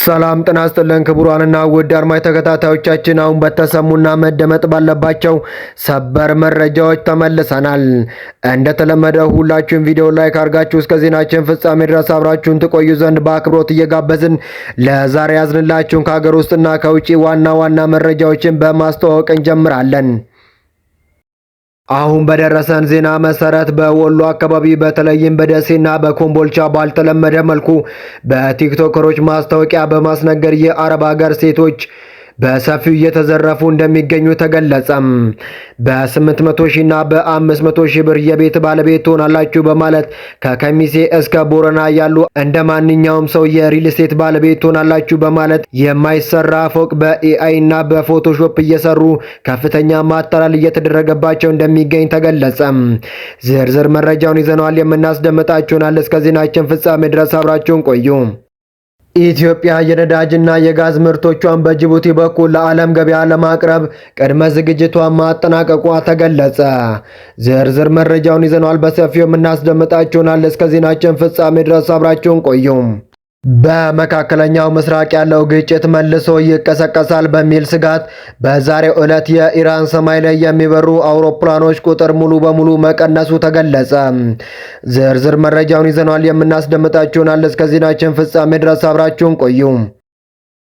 ሰላም ጤና ይስጥልን ክቡራንና ውድ አድማጭ ተከታታዮቻችን፣ አሁን በተሰሙና መደመጥ ባለባቸው ሰበር መረጃዎች ተመልሰናል። እንደተለመደው ሁላችሁም ቪዲዮ ላይክ አድርጋችሁ እስከ ዜናችን ፍጻሜ ድረስ አብራችሁን ትቆዩ ዘንድ በአክብሮት እየጋበዝን ለዛሬ ያዝንላችሁን ከሀገር ውስጥና ከውጪ ዋና ዋና መረጃዎችን በማስተዋወቅ እንጀምራለን። አሁን በደረሰን ዜና መሰረት በወሎ አካባቢ በተለይም በደሴና በኮምቦልቻ ባልተለመደ መልኩ በቲክቶከሮች ማስታወቂያ በማስነገር የአረብ ሀገር ሴቶች በሰፊው እየተዘረፉ እንደሚገኙ ተገለጸም። በ800 ሺና በ500 ሺህ ብር የቤት ባለቤት ትሆናላችሁ በማለት ከከሚሴ እስከ ቦረና ያሉ እንደ ማንኛውም ሰው የሪል ስቴት ባለቤት ትሆናላችሁ በማለት የማይሰራ ፎቅ በኤአይ እና በፎቶሾፕ እየሰሩ ከፍተኛ ማታለል እየተደረገባቸው እንደሚገኝ ተገለጸም። ዝርዝር መረጃውን ይዘነዋል የምናስደምጣችሁናል። እስከ ዜናችን ፍጻሜ ድረስ አብራችሁን ቆዩ። ኢትዮጵያ የነዳጅና የጋዝ ምርቶቿን በጅቡቲ በኩል ለዓለም ገበያ ለማቅረብ ቅድመ ዝግጅቷን ማጠናቀቋ ተገለጸ። ዝርዝር መረጃውን ይዘናል በሰፊው የምናስደምጣችሁናል። እስከ ዜናችን ፍጻሜ ድረስ አብራችሁን ቆዩ። በመካከለኛው ምስራቅ ያለው ግጭት መልሶ ይቀሰቀሳል በሚል ስጋት በዛሬው ዕለት የኢራን ሰማይ ላይ የሚበሩ አውሮፕላኖች ቁጥር ሙሉ በሙሉ መቀነሱ ተገለጸ። ዝርዝር መረጃውን ይዘናል የምናስደምጣችሁናል። እስከ ዜናችን ፍጻሜ ድረስ አብራችሁን ቆዩ።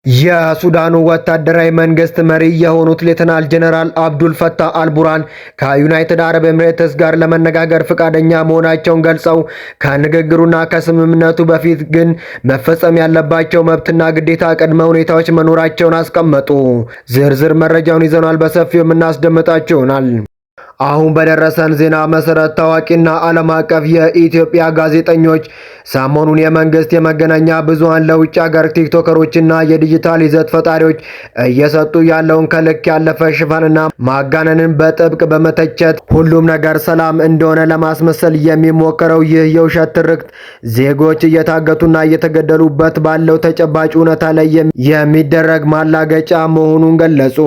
የሱዳኑ ወታደራዊ መንግስት መሪ የሆኑት ሌተናል ጀነራል አብዱል ፈታህ አልቡርሃን ከዩናይትድ አረብ ኤምሬትስ ጋር ለመነጋገር ፈቃደኛ መሆናቸውን ገልጸው ከንግግሩና ከስምምነቱ በፊት ግን መፈጸም ያለባቸው መብትና ግዴታ ቅድመ ሁኔታዎች መኖራቸውን አስቀመጡ። ዝርዝር መረጃውን ይዘናል በሰፊው የምናስደምጣችሁናል። አሁን በደረሰን ዜና መሰረት ታዋቂና ዓለም አቀፍ የኢትዮጵያ ጋዜጠኞች ሰሞኑን የመንግስት የመገናኛ ብዙሃን ለውጭ ሀገር ቲክቶከሮችና የዲጂታል ይዘት ፈጣሪዎች እየሰጡ ያለውን ከልክ ያለፈ ሽፋንና ማጋነንን በጥብቅ በመተቸት ሁሉም ነገር ሰላም እንደሆነ ለማስመሰል የሚሞከረው ይህ የውሸት ትርክት ዜጎች እየታገቱና እየተገደሉበት ባለው ተጨባጭ እውነታ ላይ የሚደረግ ማላገጫ መሆኑን ገለጹ።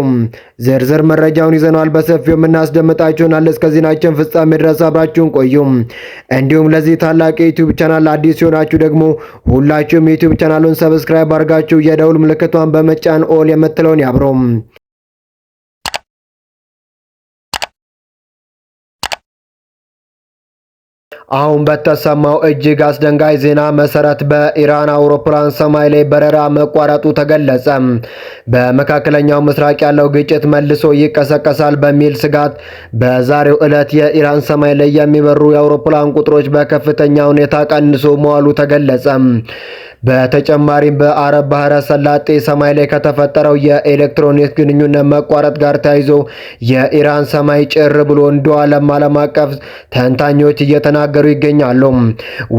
ዝርዝር መረጃውን ይዘናል በሰፊው የምናስደምጣችሁ ሆናል። እስከ ዜናችን ፍጻሜ ድረስ አብራችሁን ቆዩ። እንዲሁም ለዚህ ታላቅ የዩቲዩብ ቻናል አዲስ ሲሆናችሁ ደግሞ ሁላችሁም የዩቲዩብ ቻናሉን ሰብስክራይብ አድርጋችሁ የደውል ምልክቷን በመጫን ኦል የምትለውን ያብሩ። አሁን በተሰማው እጅግ አስደንጋጭ ዜና መሰረት በኢራን አውሮፕላን ሰማይ ላይ በረራ መቋረጡ ተገለጸ። በመካከለኛው ምስራቅ ያለው ግጭት መልሶ ይቀሰቀሳል በሚል ስጋት በዛሬው ዕለት የኢራን ሰማይ ላይ የሚበሩ የአውሮፕላን ቁጥሮች በከፍተኛ ሁኔታ ቀንሶ መዋሉ ተገለጸ። በተጨማሪም በአረብ ባህረ ሰላጤ ሰማይ ላይ ከተፈጠረው የኤሌክትሮኒክስ ግንኙነት መቋረጥ ጋር ተያይዞ የኢራን ሰማይ ጭር ብሎ እንደዋለም ዓለም አቀፍ ተንታኞች እየተናገሩ ይገኛሉ።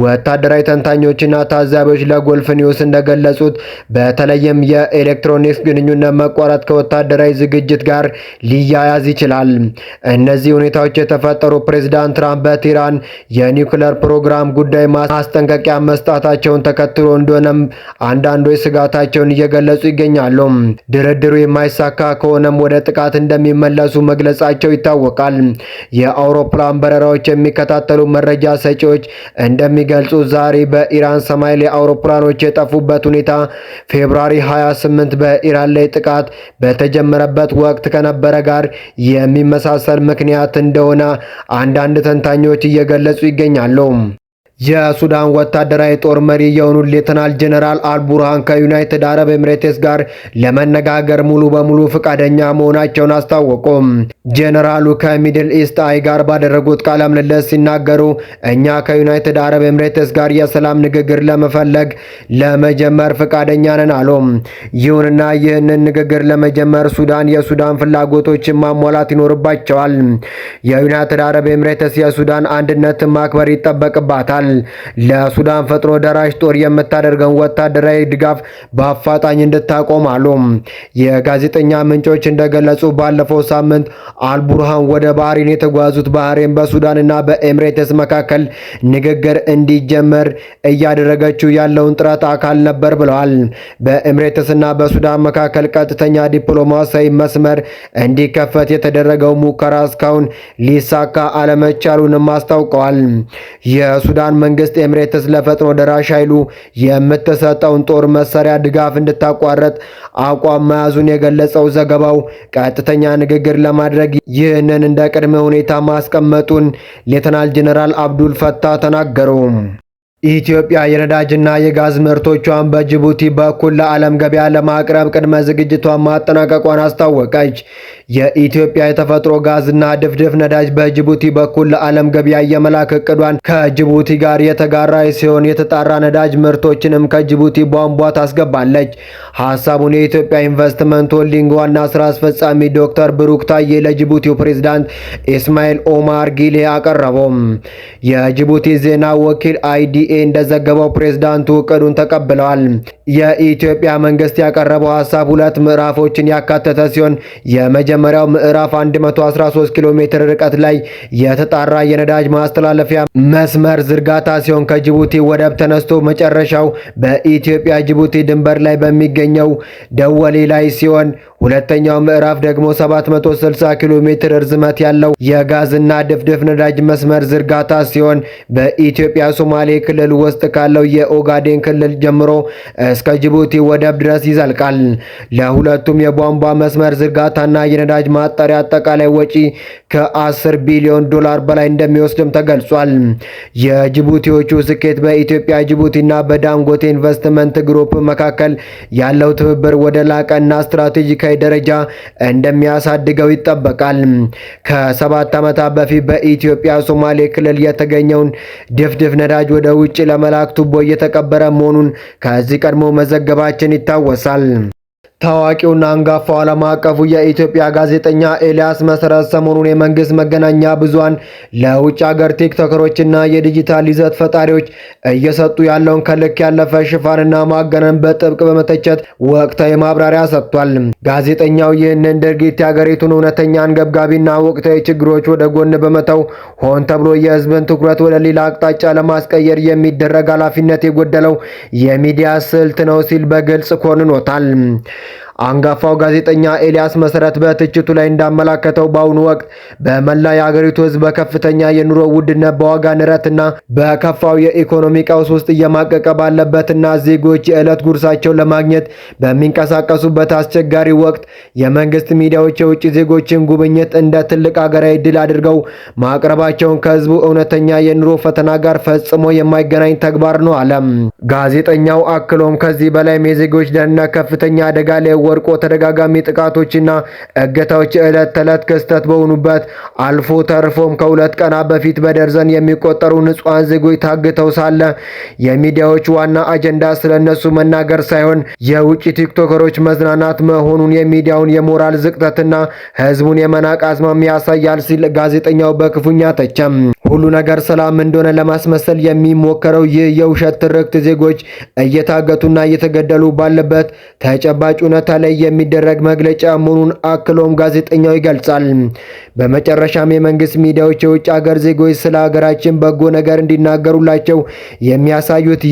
ወታደራዊ ተንታኞችና ታዛቢዎች ለጎልፍ ኒውስ እንደገለጹት በተለይም የኤሌክትሮኒክስ ግንኙነት መቋረጥ ከወታደራዊ ዝግጅት ጋር ሊያያዝ ይችላል። እነዚህ ሁኔታዎች የተፈጠሩ ፕሬዝዳንት ትራምፕ በኢራን የኒውክሌር ፕሮግራም ጉዳይ ማስጠንቀቂያ መስጠታቸውን ተከትሎ እንደሆነም አንዳንዶች ስጋታቸውን እየገለጹ ይገኛሉ። ድርድሩ የማይሳካ ከሆነም ወደ ጥቃት እንደሚመለሱ መግለጻቸው ይታወቃል። የአውሮፕላን በረራዎች የሚከታተሉ መረጃ ሰጪዎች እንደሚገልጹ ዛሬ በኢራን ሰማይ ላይ አውሮፕላኖች የጠፉበት ሁኔታ ፌብሩዋሪ 28 በኢራን ላይ ጥቃት በተጀመረበት ወቅት ከነበረ ጋር የሚመሳሰል ምክንያት እንደሆነ አንዳንድ ተንታኞች እየገለጹ ይገኛሉ። የሱዳን ወታደራዊ ጦር መሪ የሆኑት ሌተናል ጀነራል አልቡርሃን ከዩናይትድ አረብ ኤምሬትስ ጋር ለመነጋገር ሙሉ በሙሉ ፈቃደኛ መሆናቸውን አስታወቁ። ጀነራሉ ከሚድል ኢስት አይ ጋር ባደረጉት ቃለ ምልልስ ሲናገሩ እኛ ከዩናይትድ አረብ ኤምሬትስ ጋር የሰላም ንግግር ለመጀመር ፈቃደኛ ነን አሉ። ይሁንና ይህንን ንግግር ለመጀመር የሱዳን ፍላጎቶችን ማሟላት ይኖርባቸዋል። የዩናይትድ አረብ ኤምሬትስ የሱዳን አንድነትን ማክበር ይጠበቅባታል። ለሱዳን ፈጥኖ ደራሽ ጦር የምታደርገውን ወታደራዊ ድጋፍ በአፋጣኝ እንድታቆም አሉ። የጋዜጠኛ ምንጮች እንደገለጹ ባለፈው ሳምንት አልቡርሃን ወደ ባህሬን የተጓዙት ባህሬን በሱዳንና በኤምሬትስ መካከል ንግግር እንዲጀመር እያደረገችው ያለውን ጥረት አካል ነበር ብለዋል። በኤምሬትስና በሱዳን መካከል ቀጥተኛ ዲፕሎማሲያዊ መስመር እንዲከፈት የተደረገው ሙከራ እስካሁን ሊሳካ አለመቻሉንም አስታውቀዋል። የሱዳን መንግስት ኤምሬትስ ለፈጥኖ ደራሽ ኃይሉ የምትሰጠውን ጦር መሳሪያ ድጋፍ እንድታቋርጥ አቋም መያዙን የገለጸው ዘገባው ቀጥተኛ ንግግር ለማድረግ ይህንን እንደ ቅድመ ሁኔታ ማስቀመጡን ሌተናል ጄኔራል አብዱል ፈታህ ተናገሩ። ኢትዮጵያ የነዳጅና የጋዝ ምርቶቿን በጅቡቲ በኩል ለዓለም ገበያ ለማቅረብ ቅድመ ዝግጅቷን ማጠናቀቋን አስታወቀች። የኢትዮጵያ የተፈጥሮ ጋዝና ድፍድፍ ነዳጅ በጅቡቲ በኩል ለዓለም ገበያ የመላክ እቅዷን ከጅቡቲ ጋር የተጋራ ሲሆን የተጣራ ነዳጅ ምርቶችንም ከጅቡቲ ቧንቧ ታስገባለች። ሐሳቡን የኢትዮጵያ ኢንቨስትመንት ሆልዲንግ ዋና ስራ አስፈጻሚ ዶክተር ብሩክ ታዬ ለጅቡቲው ፕሬዝዳንት ኢስማኤል ኦማር ጊሌ አቀረበው። የጅቡቲ ዜና ወኪል አይዲኤ እንደዘገበው ፕሬዝዳንቱ እቅዱን ተቀብለዋል። የኢትዮጵያ መንግስት ያቀረበው ሐሳብ ሁለት ምዕራፎችን ያካተተ ሲሆን የመጀመሪያው ምዕራፍ 113 ኪሎ ሜትር ርቀት ላይ የተጣራ የነዳጅ ማስተላለፊያ መስመር ዝርጋታ ሲሆን ከጅቡቲ ወደብ ተነስቶ መጨረሻው በኢትዮጵያ ጅቡቲ ድንበር ላይ በሚገኘው ደወሌ ላይ ሲሆን ሁለተኛው ምዕራፍ ደግሞ 760 ኪሎ ሜትር ርዝመት ያለው የጋዝና ድፍድፍ ነዳጅ መስመር ዝርጋታ ሲሆን በኢትዮጵያ ሶማሌ ክልል ውስጥ ካለው የኦጋዴን ክልል ጀምሮ እስከ ጅቡቲ ወደብ ድረስ ይዘልቃል። ለሁለቱም የቧንቧ መስመር ዝርጋታና የነዳጅ ማጣሪያ አጠቃላይ ወጪ ከ10 ቢሊዮን ዶላር በላይ እንደሚወስድም ተገልጿል። የጅቡቲዎቹ ስኬት በኢትዮጵያ ጅቡቲና በዳንጎቴ ኢንቨስትመንት ግሩፕ መካከል ያለው ትብብር ወደ ላቀና ስትራቴጂካዊ ደረጃ እንደሚያሳድገው ይጠበቃል። ከ7 ዓመታት በፊት በኢትዮጵያ ሶማሌ ክልል የተገኘውን ድፍድፍ ነዳጅ ወደ ውጭ ለመላክ ቱቦ እየተቀበረ መሆኑን ከዚህ ቀድሞ መዘገባችን ይታወሳል። ታዋቂውና አንጋፋው ዓለም አቀፉ የኢትዮጵያ ጋዜጠኛ ኤልያስ መሰረት ሰሞኑን የመንግስት መገናኛ ብዙሃን ለውጭ ሀገር ቲክቶከሮችና የዲጂታል ይዘት ፈጣሪዎች እየሰጡ ያለውን ከልክ ያለፈ ሽፋንና ማጋነን በጥብቅ በመተቸት ወቅታዊ ማብራሪያ ሰጥቷል። ጋዜጠኛው ይህንን ድርጊት የሀገሪቱን እውነተኛ አንገብጋቢና ወቅታዊ ችግሮች ወደ ጎን በመተው ሆን ተብሎ የህዝብን ትኩረት ወደ ሌላ አቅጣጫ ለማስቀየር የሚደረግ ኃላፊነት የጎደለው የሚዲያ ስልት ነው ሲል በግልጽ ኮንኖታል። አንጋፋው ጋዜጠኛ ኤልያስ መሰረት በትችቱ ላይ እንዳመላከተው በአሁኑ ወቅት በመላ የሀገሪቱ ህዝብ በከፍተኛ የኑሮ ውድነት በዋጋ ንረትና በከፋው የኢኮኖሚ ቀውስ ውስጥ እየማቀቀ ባለበትና ዜጎች የዕለት ጉርሳቸውን ለማግኘት በሚንቀሳቀሱበት አስቸጋሪ ወቅት የመንግስት ሚዲያዎች የውጭ ዜጎችን ጉብኝት እንደ ትልቅ ሀገራዊ ድል አድርገው ማቅረባቸውን ከህዝቡ እውነተኛ የኑሮ ፈተና ጋር ፈጽሞ የማይገናኝ ተግባር ነው አለ። ጋዜጠኛው አክሎም ከዚህ በላይም የዜጎች ደህንነት ከፍተኛ አደጋ ላይ ወርቆ ተደጋጋሚ ጥቃቶችና እገታዎች ዕለት ተዕለት ክስተት በሆኑበት አልፎ ተርፎም ከ2 ቀናት በፊት በደርዘን የሚቆጠሩ ንጹሃን ዜጎች ታግተው ሳለ የሚዲያዎች ዋና አጀንዳ ስለነሱ መናገር ሳይሆን የውጭ ቲክቶከሮች መዝናናት መሆኑን የሚዲያውን የሞራል ዝቅጠትና ህዝቡን የመናቅ አዝማሚያ ያሳያል ሲል ጋዜጠኛው በክፉኛ ተቸም። ሁሉ ነገር ሰላም እንደሆነ ለማስመሰል የሚሞከረው ይህ የውሸት ትርክት ዜጎች እየታገቱና እየተገደሉ ባለበት ተጨባጭ እውነታ ላይ የሚደረግ መግለጫ መሆኑን አክሎም ጋዜጠኛው ይገልጻል። በመጨረሻም የመንግስት ሚዲያዎች የውጭ ሀገር ዜጎች ስለ ሀገራችን በጎ ነገር እንዲናገሩላቸው የሚያሳዩት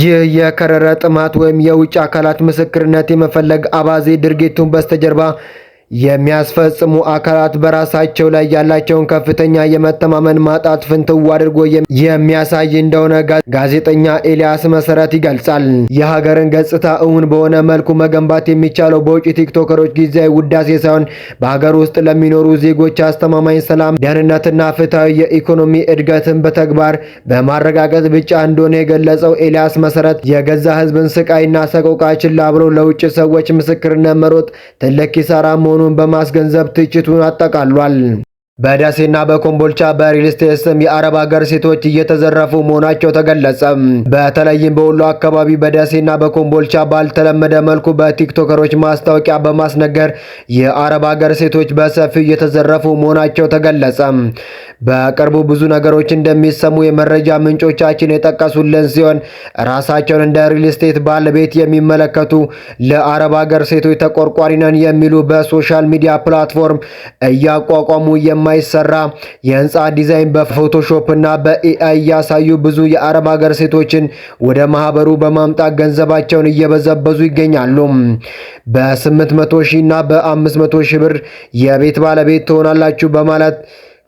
ይህ የከረረ ጥማት ወይም የውጭ አካላት ምስክርነት የመፈለግ አባዜ ድርጊቱን በስተጀርባ የሚያስፈጽሙ አካላት በራሳቸው ላይ ያላቸውን ከፍተኛ የመተማመን ማጣት ፍንትው አድርጎ የሚያሳይ እንደሆነ ጋዜጠኛ ኤልያስ መሰረት ይገልጻል። የሀገርን ገጽታ እውን በሆነ መልኩ መገንባት የሚቻለው በውጭ ቲክቶከሮች ጊዜያዊ ውዳሴ ሳይሆን በሀገር ውስጥ ለሚኖሩ ዜጎች አስተማማኝ ሰላም፣ ደህንነትና ፍትሃዊ የኢኮኖሚ እድገትን በተግባር በማረጋገጥ ብቻ እንደሆነ የገለጸው ኤልያስ መሰረት የገዛ ህዝብን ስቃይና ሰቆቃ ችላ ብሎ ለውጭ ሰዎች ምስክርነት መሮጥ ትልቅ ኪሳራ መሆኑን በማስገንዘብ ትችቱን አጠቃሏል። በደሴና በኮምቦልቻ በሪል ስቴት ስም የአረብ ሀገር ሴቶች እየተዘረፉ መሆናቸው ተገለጸ። በተለይም በወሎ አካባቢ በደሴና በኮምቦልቻ ባልተለመደ መልኩ በቲክቶከሮች ማስታወቂያ በማስነገር የአረብ ሀገር ሴቶች በሰፊው እየተዘረፉ መሆናቸው ተገለጸ። በቅርቡ ብዙ ነገሮች እንደሚሰሙ የመረጃ ምንጮቻችን የጠቀሱልን ሲሆን ራሳቸውን እንደ ሪል ስቴት ባለቤት የሚመለከቱ ለአረብ ሀገር ሴቶች ተቆርቋሪ ነን የሚሉ በሶሻል ሚዲያ ፕላትፎርም እያቋቋሙ የማይሰራ የህንፃ ዲዛይን በፎቶሾፕ እና በኤአይ ያሳዩ ብዙ የአረብ ሀገር ሴቶችን ወደ ማህበሩ በማምጣት ገንዘባቸውን እየበዘበዙ ይገኛሉ። በ800 ሺህ እና በ500 ሺህ ብር የቤት ባለቤት ትሆናላችሁ በማለት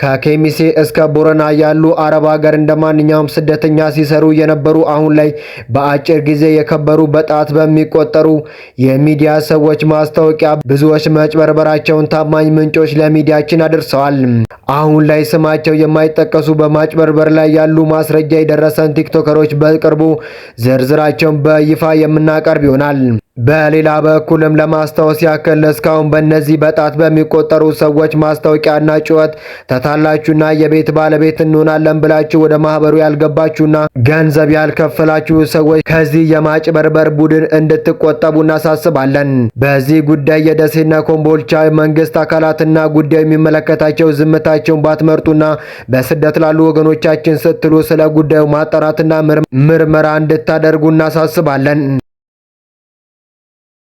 ከኬሚሴ እስከ ቦረና ያሉ አረብ ሀገር እንደማንኛውም ስደተኛ ሲሰሩ የነበሩ አሁን ላይ በአጭር ጊዜ የከበሩ በጣት በሚቆጠሩ የሚዲያ ሰዎች ማስታወቂያ ብዙዎች መጭበርበራቸውን ታማኝ ምንጮች ለሚዲያችን አድርሰዋል። አሁን ላይ ስማቸው የማይጠቀሱ በማጭበርበር ላይ ያሉ ማስረጃ የደረሰን ቲክቶከሮች በቅርቡ ዝርዝራቸውን በይፋ የምናቀርብ ይሆናል። በሌላ በኩልም ለማስታወስ ያክል እስካሁን በእነዚህ በጣት በሚቆጠሩ ሰዎች ማስታወቂያና ጩኸት ተታላችሁና የቤት ባለቤት እንሆናለን ብላችሁ ወደ ማህበሩ ያልገባችሁና ገንዘብ ያልከፈላችሁ ሰዎች ከዚህ የማጭበርበር ቡድን እንድትቆጠቡ እናሳስባለን። በዚህ ጉዳይ የደሴና ኮምቦልቻ መንግስት አካላትና ጉዳዩ የሚመለከታቸው ዝምታቸውን ባትመርጡና በስደት ላሉ ወገኖቻችን ስትሉ ስለ ጉዳዩ ማጣራትና ምርመራ እንድታደርጉ እናሳስባለን።